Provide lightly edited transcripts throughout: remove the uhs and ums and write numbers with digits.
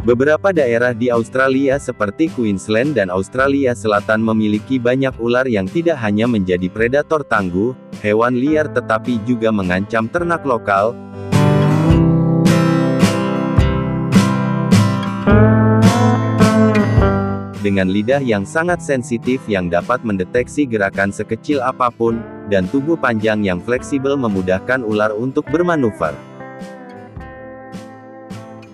Beberapa daerah di Australia seperti Queensland dan Australia Selatan memiliki banyak ular yang tidak hanya menjadi predator tangguh, hewan liar tetapi juga mengancam ternak lokal. Dengan lidah yang sangat sensitif yang dapat mendeteksi gerakan sekecil apapun, dan tubuh panjang yang fleksibel memudahkan ular untuk bermanuver.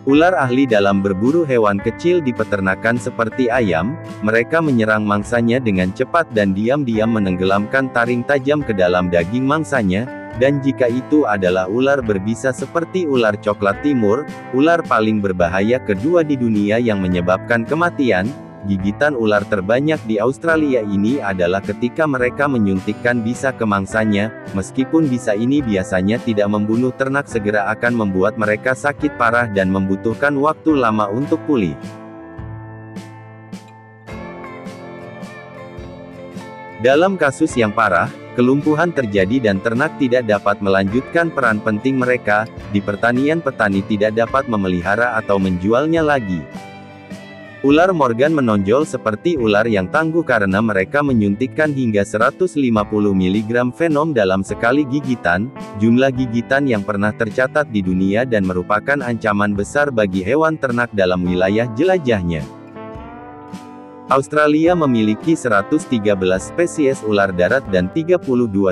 Ular ahli dalam berburu hewan kecil di peternakan seperti ayam, mereka menyerang mangsanya dengan cepat dan diam-diam menenggelamkan taring tajam ke dalam daging mangsanya, dan jika itu adalah ular berbisa seperti ular coklat timur, ular paling berbahaya kedua di dunia yang menyebabkan kematian. Gigitan ular terbanyak di Australia ini adalah ketika mereka menyuntikkan bisa ke mangsanya, meskipun bisa ini biasanya tidak membunuh ternak segera akan membuat mereka sakit parah dan membutuhkan waktu lama untuk pulih. Dalam kasus yang parah, kelumpuhan terjadi dan ternak tidak dapat melanjutkan peran penting mereka, di pertanian petani tidak dapat memelihara atau menjualnya lagi. Ular Morgan menonjol seperti ular yang tangguh karena mereka menyuntikkan hingga 150 mg venom dalam sekali gigitan, jumlah gigitan yang pernah tercatat di dunia dan merupakan ancaman besar bagi hewan ternak dalam wilayah jelajahnya. Australia memiliki 113 spesies ular darat dan 32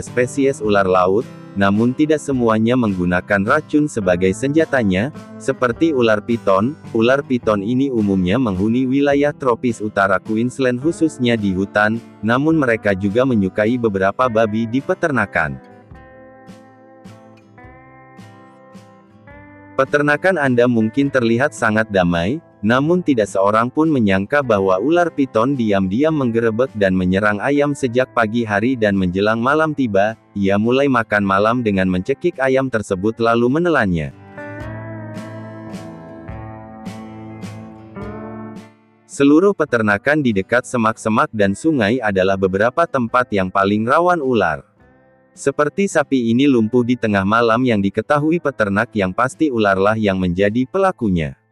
spesies ular laut, namun tidak semuanya menggunakan racun sebagai senjatanya, seperti ular piton. Ular piton ini umumnya menghuni wilayah tropis utara Queensland khususnya di hutan, namun mereka juga menyukai beberapa babi di peternakan. Peternakan Anda mungkin terlihat sangat damai, namun tidak seorang pun menyangka bahwa ular piton diam-diam menggerebek dan menyerang ayam sejak pagi hari dan menjelang malam tiba, ia mulai makan malam dengan mencekik ayam tersebut lalu menelannya. Seluruh peternakan di dekat semak-semak dan sungai adalah beberapa tempat yang paling rawan ular. Seperti sapi ini lumpuh di tengah malam yang diketahui peternak yang pasti ularlah yang menjadi pelakunya.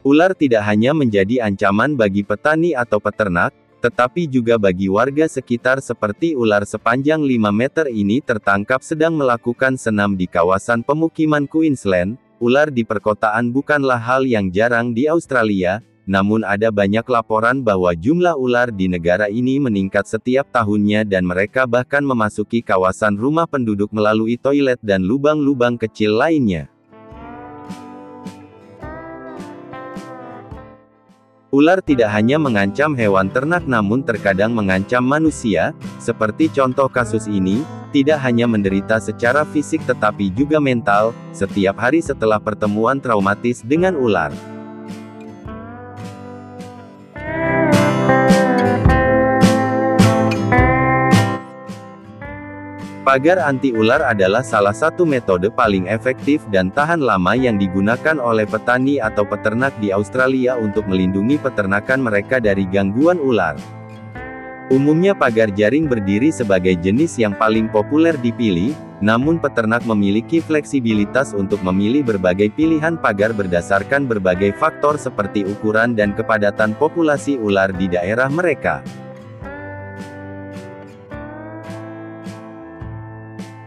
Ular tidak hanya menjadi ancaman bagi petani atau peternak, tetapi juga bagi warga sekitar seperti ular sepanjang 5 meter ini tertangkap sedang melakukan senam di kawasan pemukiman Queensland. Ular di perkotaan bukanlah hal yang jarang di Australia, namun ada banyak laporan bahwa jumlah ular di negara ini meningkat setiap tahunnya dan mereka bahkan memasuki kawasan rumah penduduk melalui toilet dan lubang-lubang kecil lainnya. Ular tidak hanya mengancam hewan ternak namun terkadang mengancam manusia, seperti contoh kasus ini, tidak hanya menderita secara fisik tetapi juga mental, setiap hari setelah pertemuan traumatis dengan ular. Pagar anti-ular adalah salah satu metode paling efektif dan tahan lama yang digunakan oleh petani atau peternak di Australia untuk melindungi peternakan mereka dari gangguan ular. Umumnya pagar jaring berdiri sebagai jenis yang paling populer dipilih, namun peternak memiliki fleksibilitas untuk memilih berbagai pilihan pagar berdasarkan berbagai faktor seperti ukuran dan kepadatan populasi ular di daerah mereka.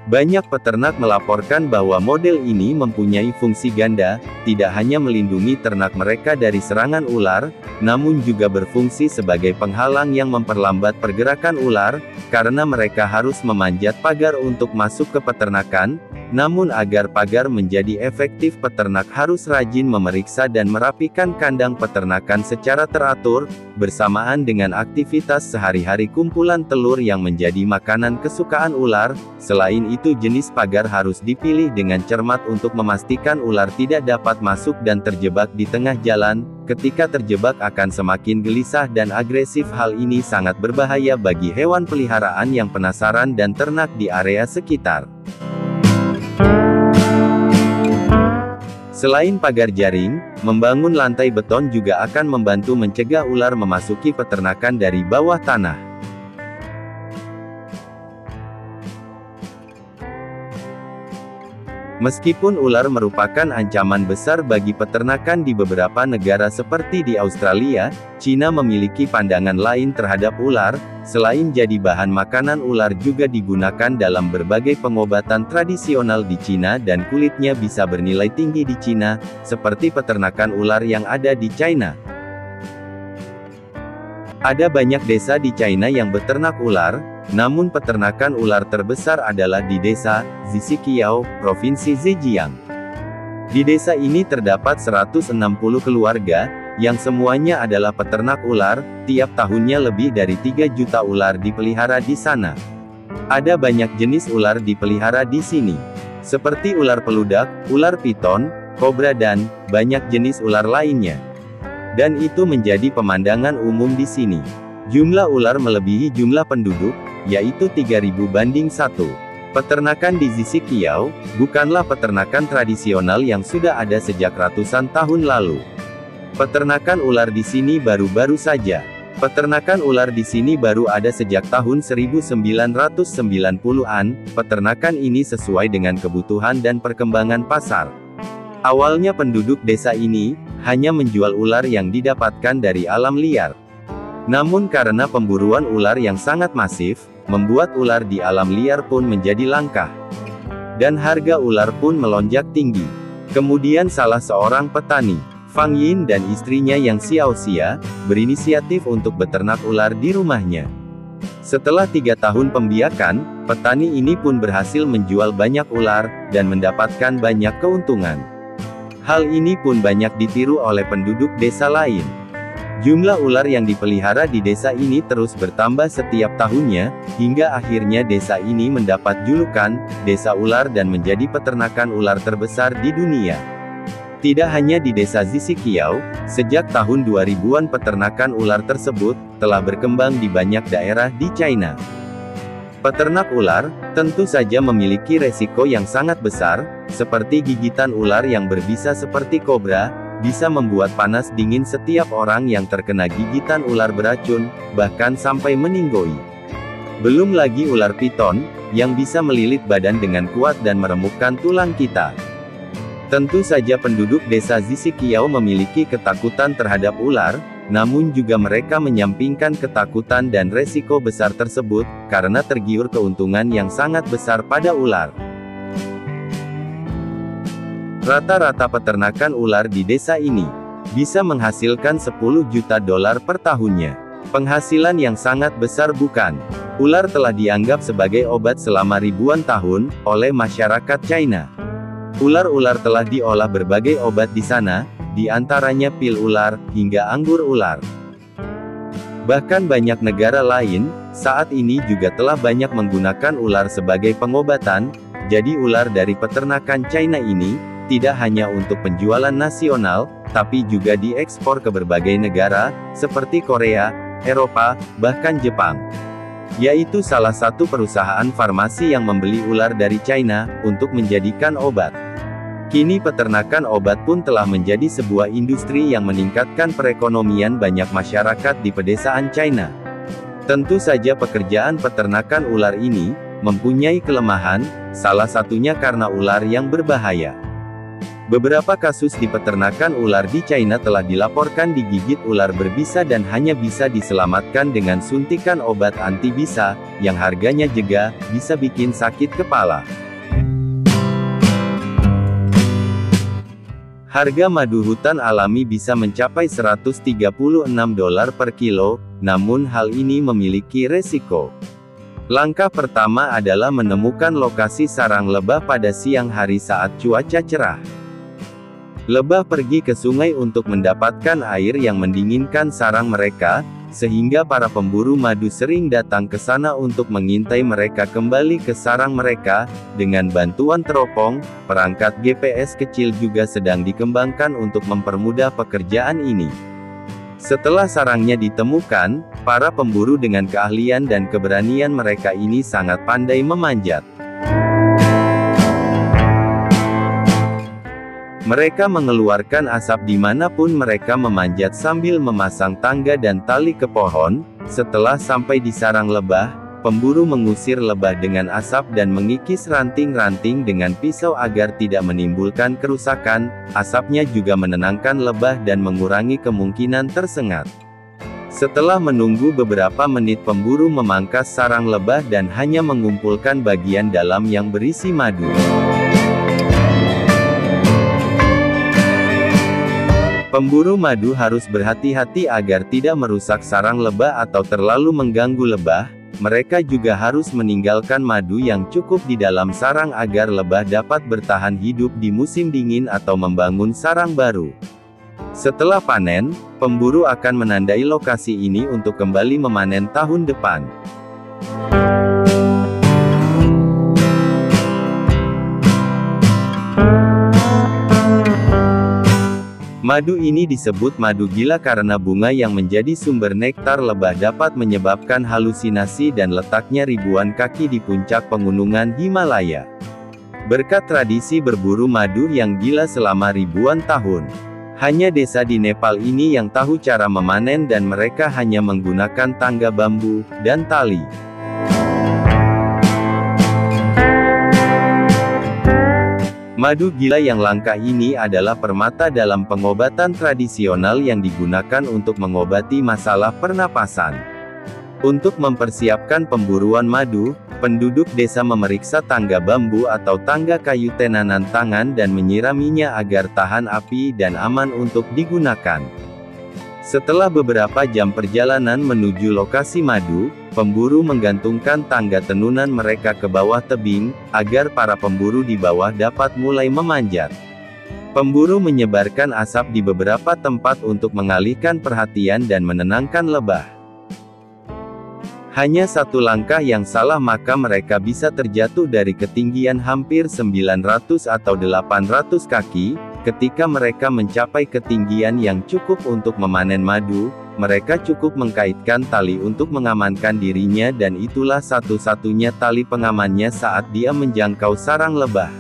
Banyak peternak melaporkan bahwa model ini mempunyai fungsi ganda, tidak hanya melindungi ternak mereka dari serangan ular, namun juga berfungsi sebagai penghalang yang memperlambat pergerakan ular, karena mereka harus memanjat pagar untuk masuk ke peternakan. Namun agar pagar menjadi efektif peternak harus rajin memeriksa dan merapikan kandang peternakan secara teratur, bersamaan dengan aktivitas sehari-hari kumpulan telur yang menjadi makanan kesukaan ular. Selain itu jenis pagar harus dipilih dengan cermat untuk memastikan ular tidak dapat masuk dan terjebak di tengah jalan. Ketika terjebak akan semakin gelisah dan agresif. Hal ini sangat berbahaya bagi hewan peliharaan yang penasaran dan ternak di area sekitar. Selain pagar jaring, membangun lantai beton juga akan membantu mencegah ular memasuki peternakan dari bawah tanah. Meskipun ular merupakan ancaman besar bagi peternakan di beberapa negara seperti di Australia, Cina memiliki pandangan lain terhadap ular. Selain jadi bahan makanan, ular juga digunakan dalam berbagai pengobatan tradisional di Cina dan kulitnya bisa bernilai tinggi di Cina, seperti peternakan ular yang ada di China. Ada banyak desa di China yang beternak ular, namun peternakan ular terbesar adalah di desa Zhiqiao, Provinsi Zhejiang. Di desa ini terdapat 160 keluarga, yang semuanya adalah peternak ular. Tiap tahunnya lebih dari 3 juta ular dipelihara di sana. Ada banyak jenis ular dipelihara di sini, seperti ular peludak, ular piton, kobra dan banyak jenis ular lainnya. Dan itu menjadi pemandangan umum di sini. Jumlah ular melebihi jumlah penduduk, yaitu 3.000:1. Peternakan di Zhiqiao bukanlah peternakan tradisional yang sudah ada sejak ratusan tahun lalu. Peternakan ular di sini baru-baru saja. Peternakan ular di sini baru ada sejak tahun 1990-an. Peternakan ini sesuai dengan kebutuhan dan perkembangan pasar. Awalnya penduduk desa ini hanya menjual ular yang didapatkan dari alam liar. Namun karena pemburuan ular yang sangat masif, membuat ular di alam liar pun menjadi langka. Dan harga ular pun melonjak tinggi. Kemudian salah seorang petani, Fang Yin dan istrinya yang Xiao Xia, berinisiatif untuk beternak ular di rumahnya. Setelah 3 tahun pembiakan, petani ini pun berhasil menjual banyak ular, dan mendapatkan banyak keuntungan. Hal ini pun banyak ditiru oleh penduduk desa lain. Jumlah ular yang dipelihara di desa ini terus bertambah setiap tahunnya, hingga akhirnya desa ini mendapat julukan Desa Ular dan menjadi peternakan ular terbesar di dunia. Tidak hanya di desa Zhiqiao, sejak tahun 2000-an peternakan ular tersebut telah berkembang di banyak daerah di China. Peternak ular tentu saja memiliki resiko yang sangat besar, seperti gigitan ular yang berbisa seperti kobra, bisa membuat panas dingin setiap orang yang terkena gigitan ular beracun, bahkan sampai meninggoy. Belum lagi ular piton, yang bisa melilit badan dengan kuat dan meremukkan tulang kita. Tentu saja penduduk desa Zhiqiao memiliki ketakutan terhadap ular, namun juga mereka menyampingkan ketakutan dan resiko besar tersebut, karena tergiur keuntungan yang sangat besar pada ular. Rata-rata peternakan ular di desa ini bisa menghasilkan 10 juta dolar per tahunnya. Penghasilan yang sangat besar bukan? Ular telah dianggap sebagai obat selama ribuan tahun oleh masyarakat China. Ular-ular telah diolah berbagai obat di sana, di antaranya pil ular, hingga anggur ular. Bahkan banyak negara lain, saat ini juga telah banyak menggunakan ular sebagai pengobatan. Jadi ular dari peternakan China ini, tidak hanya untuk penjualan nasional, tapi juga diekspor ke berbagai negara, seperti Korea, Eropa, bahkan Jepang. Yaitu salah satu perusahaan farmasi yang membeli ular dari China, untuk menjadikan obat. Kini peternakan obat pun telah menjadi sebuah industri yang meningkatkan perekonomian banyak masyarakat di pedesaan China. Tentu saja pekerjaan peternakan ular ini mempunyai kelemahan, salah satunya karena ular yang berbahaya. Beberapa kasus di peternakan ular di China telah dilaporkan digigit ular berbisa dan hanya bisa diselamatkan dengan suntikan obat anti bisa, yang harganya juga bisa bikin sakit kepala. Harga madu hutan alami bisa mencapai $136 per kilo, namun hal ini memiliki resiko. Langkah pertama adalah menemukan lokasi sarang lebah pada siang hari saat cuaca cerah. Lebah pergi ke sungai untuk mendapatkan air yang mendinginkan sarang mereka, sehingga para pemburu madu sering datang ke sana untuk mengintai mereka kembali ke sarang mereka. Dengan bantuan teropong, perangkat GPS kecil juga sedang dikembangkan untuk mempermudah pekerjaan ini. Setelah sarangnya ditemukan, para pemburu dengan keahlian dan keberanian mereka ini sangat pandai memanjat. Mereka mengeluarkan asap dimanapun mereka memanjat sambil memasang tangga dan tali ke pohon. Setelah sampai di sarang lebah, pemburu mengusir lebah dengan asap dan mengikis ranting-ranting dengan pisau agar tidak menimbulkan kerusakan. Asapnya juga menenangkan lebah dan mengurangi kemungkinan tersengat. Setelah menunggu beberapa menit, pemburu memangkas sarang lebah dan hanya mengumpulkan bagian dalam yang berisi madu. Pemburu madu harus berhati-hati agar tidak merusak sarang lebah atau terlalu mengganggu lebah. Mereka juga harus meninggalkan madu yang cukup di dalam sarang agar lebah dapat bertahan hidup di musim dingin atau membangun sarang baru. Setelah panen, pemburu akan menandai lokasi ini untuk kembali memanen tahun depan. Madu ini disebut madu gila karena bunga yang menjadi sumber nektar lebah dapat menyebabkan halusinasi dan letaknya ribuan kaki di puncak pegunungan Himalaya. Berkat tradisi berburu madu yang gila selama ribuan tahun, hanya desa di Nepal ini yang tahu cara memanen dan mereka hanya menggunakan tangga bambu dan tali. Madu gila yang langka ini adalah permata dalam pengobatan tradisional yang digunakan untuk mengobati masalah pernapasan. Untuk mempersiapkan pemburuan madu, penduduk desa memeriksa tangga bambu atau tangga kayu tenanan tangan dan menyiraminya agar tahan api dan aman untuk digunakan. Setelah beberapa jam perjalanan menuju lokasi madu, pemburu menggantungkan tangga tenunan mereka ke bawah tebing, agar para pemburu di bawah dapat mulai memanjat. Pemburu menyebarkan asap di beberapa tempat untuk mengalihkan perhatian dan menenangkan lebah. Hanya satu langkah yang salah maka mereka bisa terjatuh dari ketinggian hampir 900 atau 800 kaki. Ketika mereka mencapai ketinggian yang cukup untuk memanen madu, mereka cukup mengkaitkan tali untuk mengamankan dirinya dan itulah satu-satunya tali pengamannya saat dia menjangkau sarang lebah.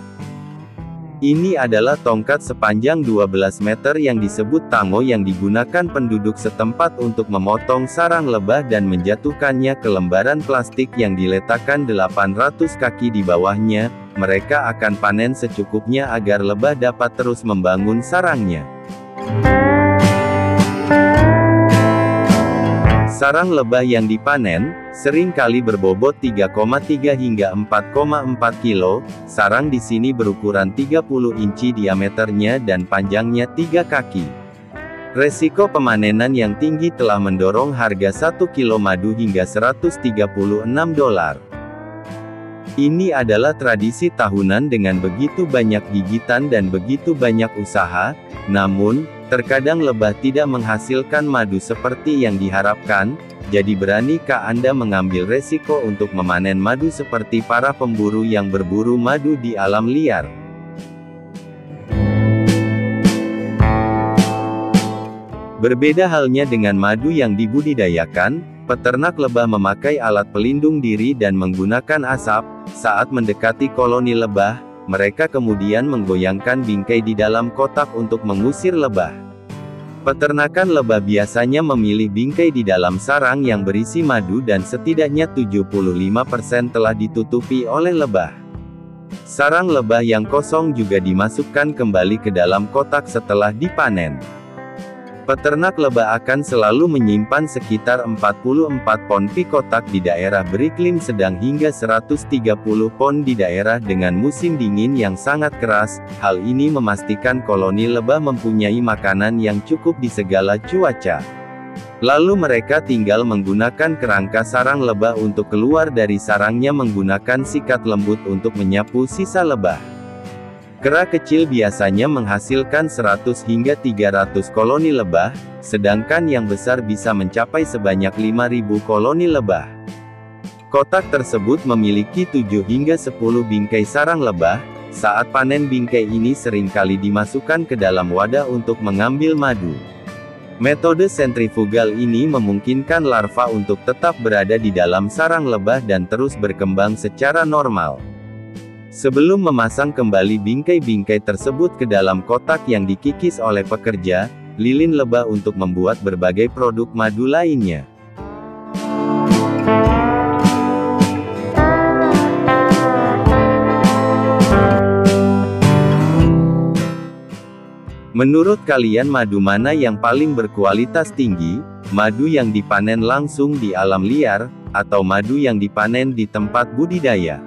Ini adalah tongkat sepanjang 12 meter yang disebut tango yang digunakan penduduk setempat untuk memotong sarang lebah dan menjatuhkannya ke lembaran plastik yang diletakkan 800 kaki di bawahnya. Mereka akan panen secukupnya agar lebah dapat terus membangun sarangnya. Sarang lebah yang dipanen, sering kali berbobot 3,3 hingga 4,4 kilo, sarang di sini berukuran 30 inci diameternya dan panjangnya 3 kaki. Resiko pemanenan yang tinggi telah mendorong harga 1 kilo madu hingga $136. Ini adalah tradisi tahunan dengan begitu banyak gigitan dan begitu banyak usaha, namun, terkadang lebah tidak menghasilkan madu seperti yang diharapkan, jadi beranikah Anda mengambil resiko untuk memanen madu seperti para pemburu yang berburu madu di alam liar? Berbeda halnya dengan madu yang dibudidayakan, peternak lebah memakai alat pelindung diri dan menggunakan asap. Saat mendekati koloni lebah, mereka kemudian menggoyangkan bingkai di dalam kotak untuk mengusir lebah. Peternakan lebah biasanya memilih bingkai di dalam sarang yang berisi madu dan setidaknya 75% telah ditutupi oleh lebah. Sarang lebah yang kosong juga dimasukkan kembali ke dalam kotak setelah dipanen. Peternak lebah akan selalu menyimpan sekitar 44 pon pi kotak di daerah beriklim sedang hingga 130 pon di daerah dengan musim dingin yang sangat keras. Hal ini memastikan koloni lebah mempunyai makanan yang cukup di segala cuaca. Lalu mereka tinggal menggunakan kerangka sarang lebah untuk keluar dari sarangnya menggunakan sikat lembut untuk menyapu sisa lebah. Kera kecil biasanya menghasilkan 100 hingga 300 koloni lebah, sedangkan yang besar bisa mencapai sebanyak 5.000 koloni lebah. Kotak tersebut memiliki 7 hingga 10 bingkai sarang lebah. Saat panen bingkai ini seringkali dimasukkan ke dalam wadah untuk mengambil madu. Metode sentrifugal ini memungkinkan larva untuk tetap berada di dalam sarang lebah dan terus berkembang secara normal. Sebelum memasang kembali bingkai-bingkai tersebut ke dalam kotak yang dikikis oleh pekerja, lilin lebah untuk membuat berbagai produk madu lainnya. Menurut kalian madu mana yang paling berkualitas tinggi? Madu yang dipanen langsung di alam liar, atau madu yang dipanen di tempat budidaya?